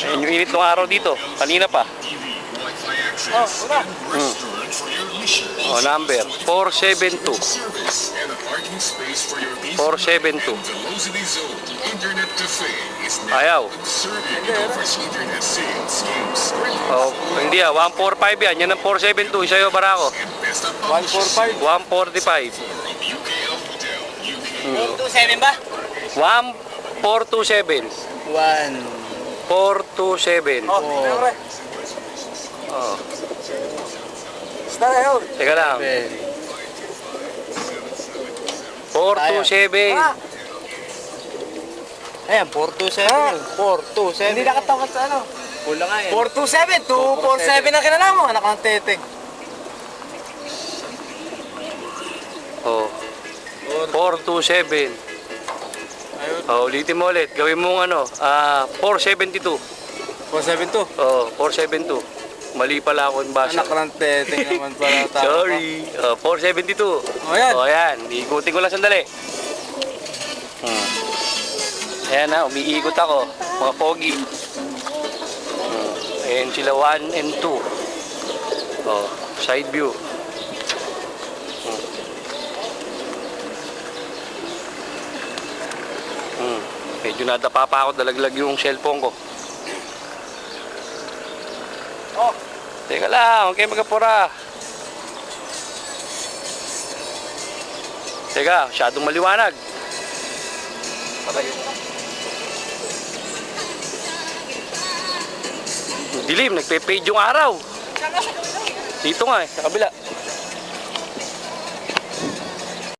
Ayun yung init ng araw dito. Kanina pa. Oh, wala. Oh, number 472. 472. Ayaw. Oh, hindi 145 yan. Yan ang 472. Sa'yo, Barako. 145. 145. 427 ba? 1427. 427. Oh, siyempre. Oh. Style. Teka lang. 427. Ah, Ayan, 427. 427. hindi nakatapat sa ano. Kulang nga yan. 427, 247 ang kinala mo, anak ng teteng. Oh. 427. Oh, ulitin mo ulit. Gawin mong ano, 472. 472. Oh, 472. Mali pala ako yung basa. Anak ng teteng naman pala tao. Sorry. 472. Oh, yan. Oh, yan. Iikutin ko lang sandali. Ayan na, umiikot ako. Mga pogi. Ayan sila 1 and 2. Oh, side view. Medyo nadapa pa ako, dalaglag yung cellphone ko. Oh, Teka lang, huwag kayo magkapura. Teka, masyadong maliwanag. Dilim, nagpe-fade yung araw. Dito nga sa kabila.